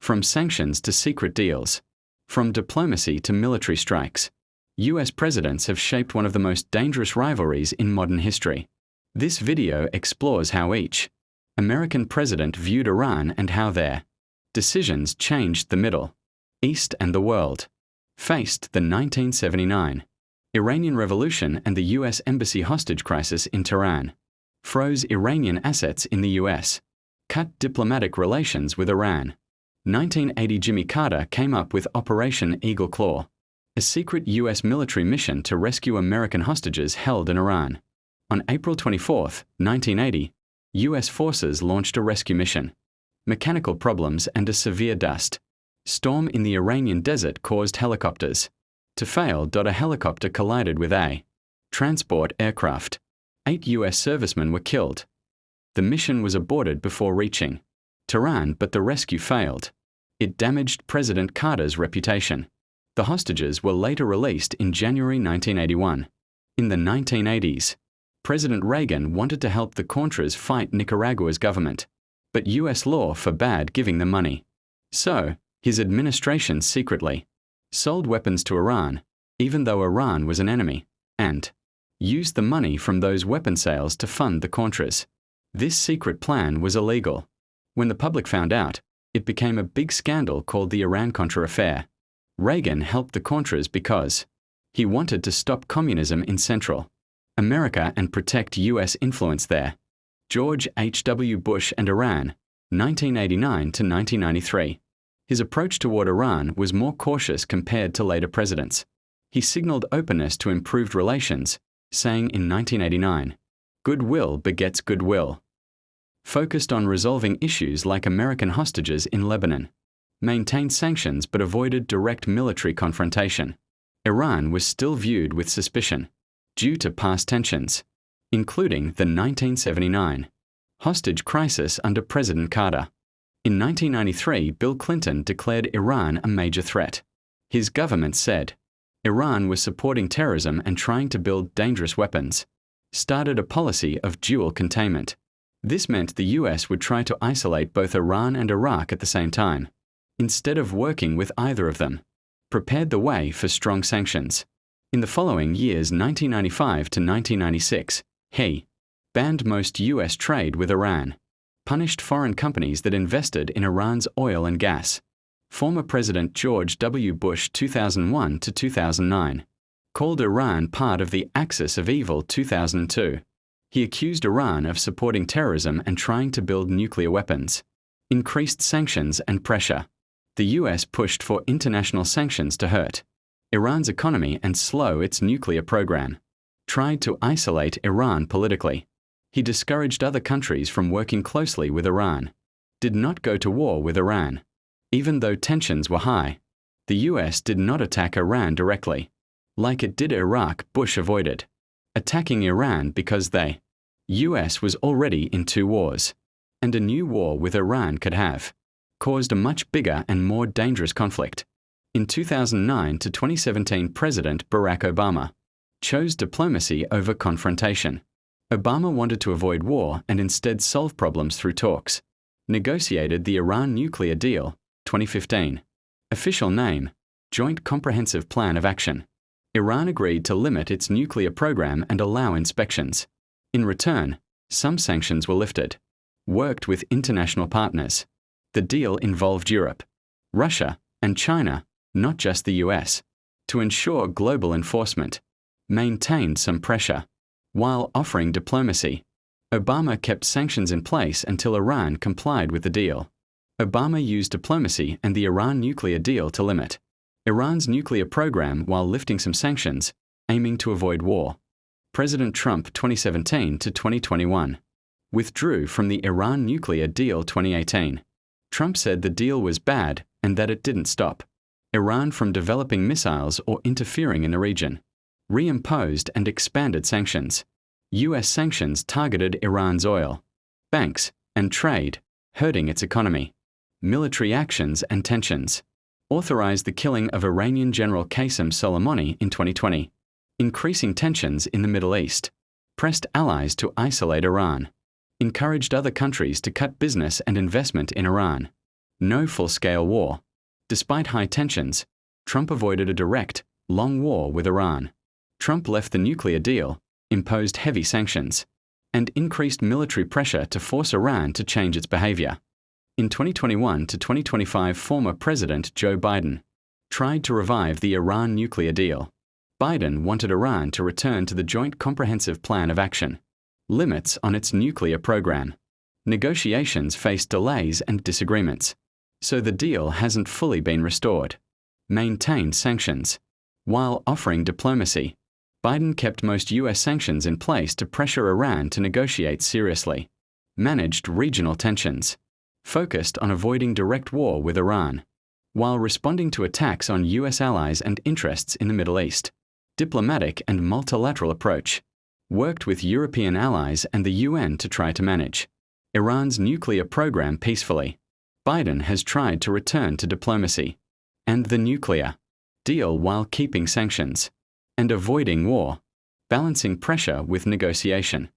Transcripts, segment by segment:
From sanctions to secret deals, from diplomacy to military strikes, US presidents have shaped one of the most dangerous rivalries in modern history. This video explores how each American president viewed Iran and how their decisions changed the Middle East and the world. Faced the 1979 Iranian Revolution and the US Embassy hostage crisis in Tehran, froze Iranian assets in the US, cut diplomatic relations with Iran. 1980 Jimmy Carter came up with Operation Eagle Claw, a secret US military mission to rescue American hostages held in Iran. On April 24, 1980, US forces launched a rescue mission. Mechanical problems and a severe dust storm in the Iranian desert caused helicopters to fail. A helicopter collided with a transport aircraft. 8 US servicemen were killed. The mission was aborted before reaching Tehran, but the rescue failed. It damaged President Carter's reputation. The hostages were later released in January 1981. In the 1980s, President Reagan wanted to help the Contras fight Nicaragua's government, but US law forbade giving them money. So, his administration secretly sold weapons to Iran, even though Iran was an enemy, and used the money from those weapon sales to fund the Contras. This secret plan was illegal. When the public found out, it became a big scandal called the Iran-Contra affair. Reagan helped the Contras because he wanted to stop communism in Central America and protect US influence there. George H.W. Bush and Iran, 1989 to 1993. His approach toward Iran was more cautious compared to later presidents. He signaled openness to improved relations, saying in 1989, "Goodwill begets goodwill." Focused on resolving issues like American hostages in Lebanon. Maintained sanctions but avoided direct military confrontation. Iran was still viewed with suspicion due to past tensions, including the 1979 hostage crisis under President Carter. In 1993, Bill Clinton declared Iran a major threat. His government said Iran was supporting terrorism and trying to build dangerous weapons, started a policy of dual containment. This meant the US would try to isolate both Iran and Iraq at the same time, instead of working with either of them, prepared the way for strong sanctions. In the following years, 1995 to 1996, he banned most US trade with Iran, punished foreign companies that invested in Iran's oil and gas. Former President George W. Bush 2001 to 2009 called Iran part of the Axis of Evil 2002. He accused Iran of supporting terrorism and trying to build nuclear weapons. Increased sanctions and pressure. The US pushed for international sanctions to hurt Iran's economy and slow its nuclear program. Tried to isolate Iran politically. He discouraged other countries from working closely with Iran. Did not go to war with Iran. Even though tensions were high, the US did not attack Iran directly. Like it did Iraq, Bush avoided attacking Iran because the US was already in 2 wars, and a new war with Iran could have caused a much bigger and more dangerous conflict. In 2009 to 2017, President Barack Obama chose diplomacy over confrontation. Obama wanted to avoid war and instead solve problems through talks. Negotiated the Iran nuclear deal, 2015. Official name, Joint Comprehensive Plan of Action. Iran agreed to limit its nuclear program and allow inspections. In return, some sanctions were lifted. Worked with international partners. The deal involved Europe, Russia, and China, not just the US, to ensure global enforcement. Maintained some pressure. While offering diplomacy, Obama kept sanctions in place until Iran complied with the deal. Obama used diplomacy and the Iran nuclear deal to limit Iran's nuclear program while lifting some sanctions, aiming to avoid war. President Trump 2017 to 2021 withdrew from the Iran nuclear deal 2018. Trump said the deal was bad and that it didn't stop Iran from developing missiles or interfering in the region. Reimposed and expanded sanctions. US sanctions targeted Iran's oil, banks, and trade, hurting its economy. Military actions and tensions. Authorized the killing of Iranian General Qasem Soleimani in 2020. Increasing tensions in the Middle East. Pressed allies to isolate Iran. Encouraged other countries to cut business and investment in Iran. No full-scale war. Despite high tensions, Trump avoided a direct, long war with Iran. Trump left the nuclear deal, imposed heavy sanctions, and increased military pressure to force Iran to change its behavior. In 2021 to 2025, former President Joe Biden tried to revive the Iran nuclear deal. Biden wanted Iran to return to the Joint Comprehensive Plan of Action, limits on its nuclear program. Negotiations faced delays and disagreements, so the deal hasn't fully been restored. Maintained sanctions. While offering diplomacy, Biden kept most U.S. sanctions in place to pressure Iran to negotiate seriously. Managed regional tensions. Focused on avoiding direct war with Iran, while responding to attacks on U.S. allies and interests in the Middle East. Diplomatic and multilateral approach. Worked with European allies and the UN to try to manage Iran's nuclear program peacefully. Biden has tried to return to diplomacy and the nuclear deal while keeping sanctions and avoiding war, balancing pressure with negotiation.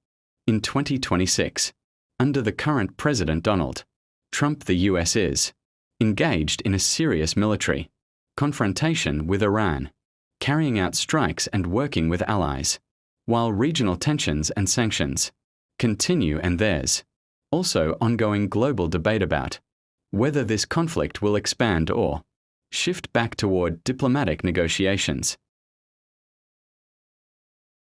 In 2026, under the current President Donald Trump, the U.S. is engaged in a serious military confrontation with Iran, carrying out strikes and working with allies, while regional tensions and sanctions continue, and there's also ongoing global debate about whether this conflict will expand or shift back toward diplomatic negotiations.